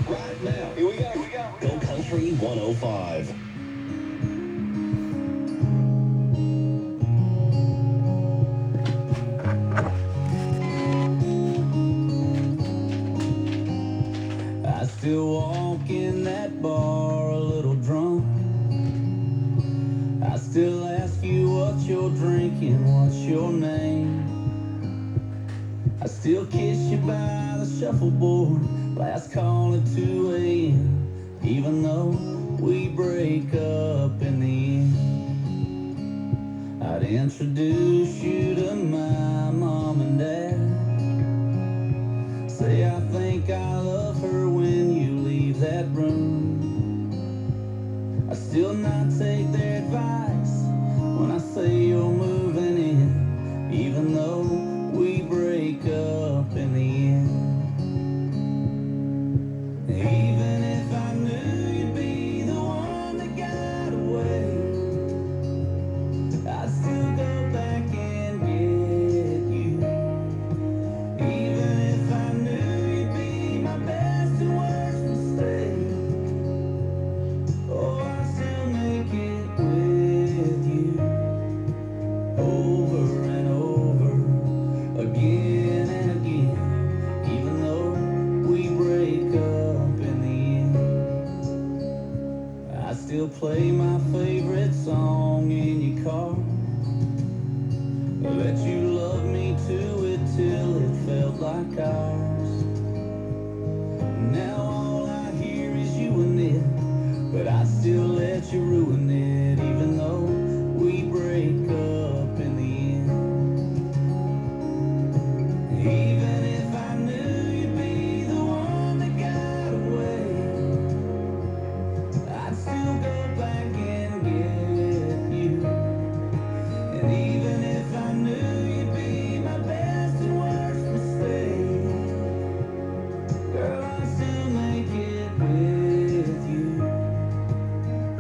Right now. Here we go. Go Country 105. I still walk in that bar a little drunk. I still ask you what you're drinking, what's your name. I still kiss you by the shuffleboard, last call at 2 a.m. Even though we break up in the end, I'd introduce you to my mom and dad. Say I think I love her when you leave that room. I still not take their advice when I say you're moving in, even though we break up in the end. Even if I knew you'd be the one that got away, I'd still go back and get you. Even if I knew you'd be my best and worst mistake, oh, I'd still make it with you. Over and over, again and again, even though we break up in the end. I still play my favorite song in your car, let you love me to it till it felt like ours. Now all I hear is you and it, but I still let you ruin it, even though we break up in the end. Even if I knew you'd be the one that got away, I'd still go back and get you. And even if I knew you'd be my best and worst mistake, girl, I'd still make it with you.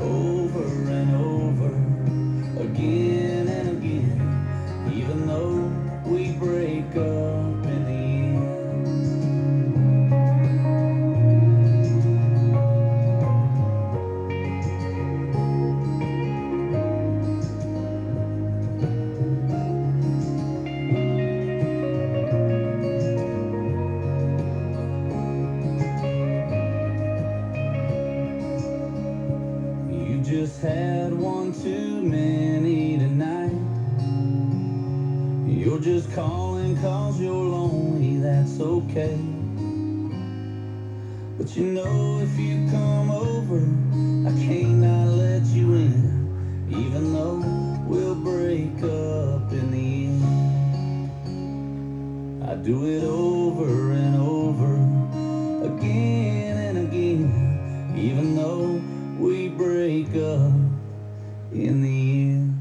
Over and over, again and again, even though we break up in the end. You just had one too many tonight. You're just calling 'cause you're lonely, that's okay. But you know if you come over, I can't not let you in, even though we'll break up in the end. I do it over and over, again and again, even though we break up in the end.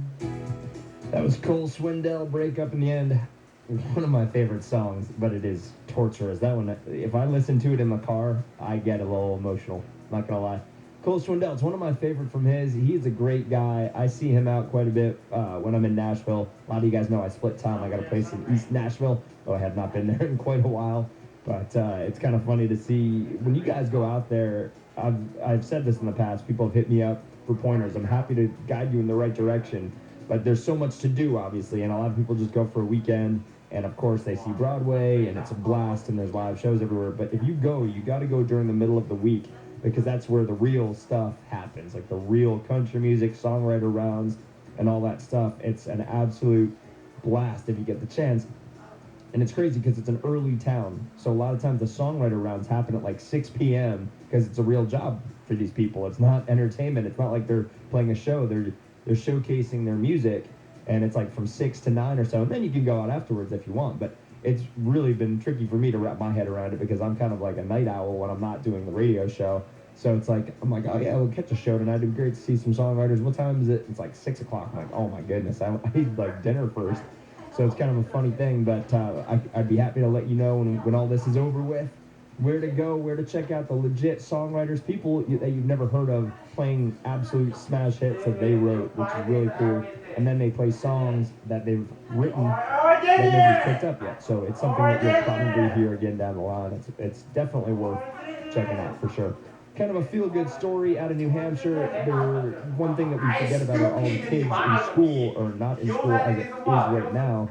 That was Cole Swindell, Break Up in the End. One of my favorite songs, but it is torturous. That one, if I listen to it in the car, I get a little emotional. Not gonna lie. Cole Swindell, it's one of my favorite from his. He's a great guy. I see him out quite a bit when I'm in Nashville. A lot of you guys know I split time. I got a place in East Nashville, though I have not been there in quite a while. But it's kind of funny to see when you guys go out there. I've said this in the past. People have hit me up for pointers. I'm happy to guide you in the right direction. But there's so much to do, obviously, and a lot of people just go for a weekend. And of course, they see Broadway, and it's a blast, and there's live shows everywhere. But if you go, you got to go during the middle of the week, because that's where the real stuff happens, like the real country music, songwriter rounds, and all that stuff. It's an absolute blast if you get the chance. And it's crazy because it's an early town, so a lot of times the songwriter rounds happen at like 6 p.m. because it's a real job for these people. It's not entertainment. It's not like they're playing a show. They're showcasing their music, and it's like from 6 to 9 or so, and then you can go out afterwards if you want. But it's really been tricky for me to wrap my head around it because I'm kind of like a night owl when I'm not doing the radio show. So it's like, I'm like, oh yeah, we'll catch a show tonight. It'd be great to see some songwriters. What time is it? It's like 6 o'clock. I'm like, oh my goodness, I need like dinner first. So it's kind of a funny thing, but I'd be happy to let you know when all this is over with. where to go, where to check out the legit songwriters, people that you've never heard of playing absolute smash hits that they wrote, which is really cool. And then they play songs that they've written that nobody's picked up yet. So it's something that you'll probably hear again down the line. It's definitely worth checking out for sure. Kind of a feel-good story out of New Hampshire. One thing that we forget about are all the kids in school, or not in school as it is right now,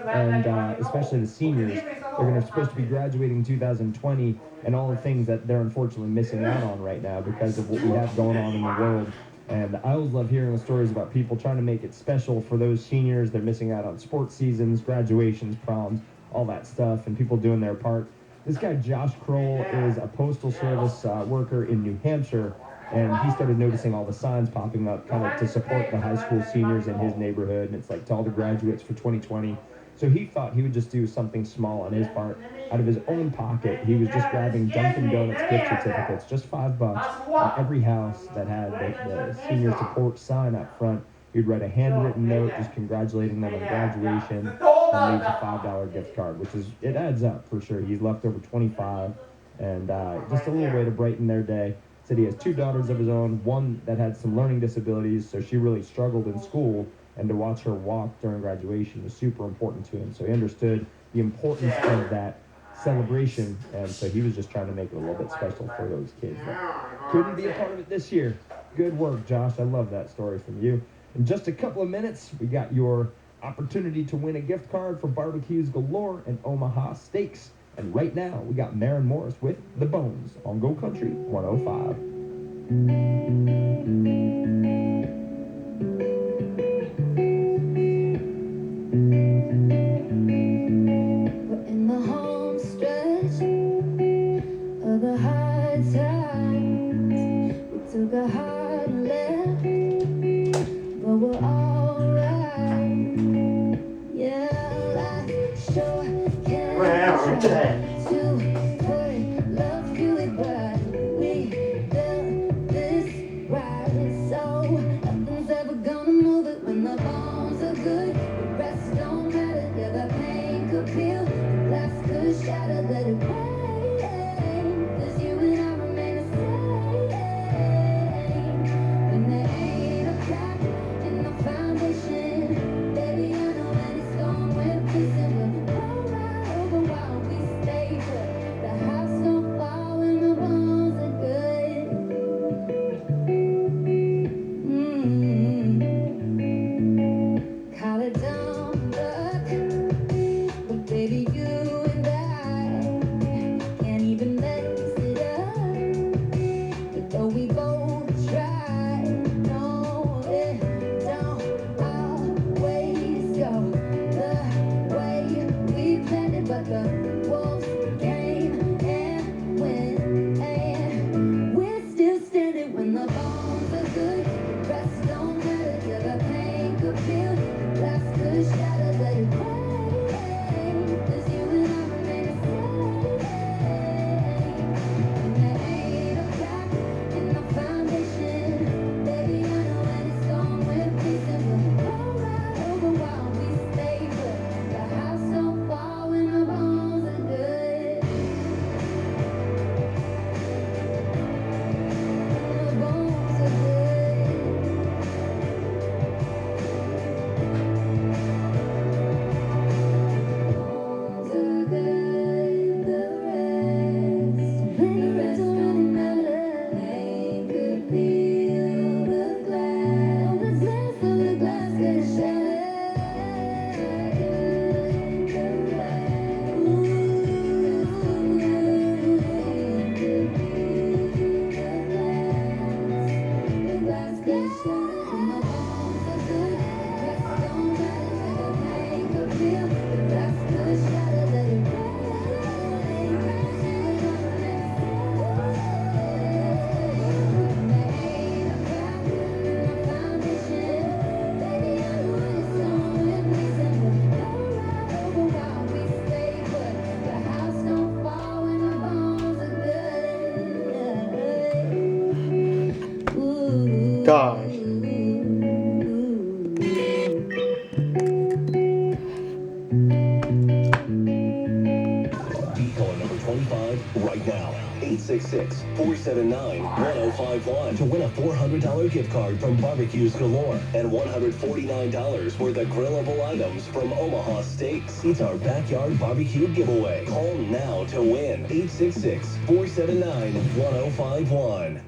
and especially the seniors. They're supposed to be graduating in 2020, and all the things that they're unfortunately missing out on right now because of what we have going on in the world. And I always love hearing the stories about people trying to make it special for those seniors. They're missing out on sports seasons, graduations, proms, all that stuff, and people doing their part. This guy, Josh Kroll, is a postal service worker in New Hampshire, and he started noticing all the signs popping up kind of to support the high school seniors in his neighborhood, and it's like to all the graduates for 2020. So he thought he would just do something small on his part. Out of his own pocket, he was just grabbing Dunkin' Donuts gift certificates, just $5, on every house that had the senior support sign up front. He'd write a handwritten note just congratulating them on graduation, and leaves a $5 gift card, which is, it adds up for sure. He's left over 25, and just a little way to brighten their day. Said he has 2 daughters of his own, one that had some learning disabilities, so she really struggled in school, and to watch her walk during graduation was super important to him. So he understood the importance of that celebration, and so he was just trying to make it a little bit special for those kids that couldn't be a part of it this year. Good work, Josh. I love that story from you. In just a couple of minutes, we got your opportunity to win a gift card for Barbecues Galore and Omaha Steaks. And right now, we got Maren Morris with The Bones on Go Country 105. We're in the home stretch of the hard times. We took a hard left, but we're alright. Yeah, life sure can try to put love to it, but we built this right, so nothing's ever gonna move it when the bones are good. The rest don't matter, yeah, the pain could peel, the glass could shatter, let it rain. 'Cause you and I remain the same. When there ain't a crack in the foundation, baby, I know when it's gone, we're peacing. We'll roll right over while we stay put. The house don't fall when the bones are good. Call it dumb luck, but baby, you and I can't even mess it up. But though we both try, no, it don't always go the way we planned it. But the wolves came and went, and we're still standing when the bones are good. The rest don't matter, yeah, the pain could feel, the glass could shatter, let it rain. 'Cause you and I remain the same. And there ain't a crack in the foundation, baby, I know when it's gone, we're peacing. We'll roll right over while we stay put. The house don't fall when the bones are good. The bones are good. Bones are good, the rest don't really matter. Pain could peel the glass, so the glass could shatter. The glass could shatter. And the bones are good, the rest don't matter. The pain could peel, the glass could shatter. Let it rain. Gosh. Decoy number 25 right now. 866-479-1051 to win a $400 gift card from Barbecues Galore and $149 worth of grillable items from Omaha Steaks. It's our backyard barbecue giveaway. Call now to win. 866-479-1051.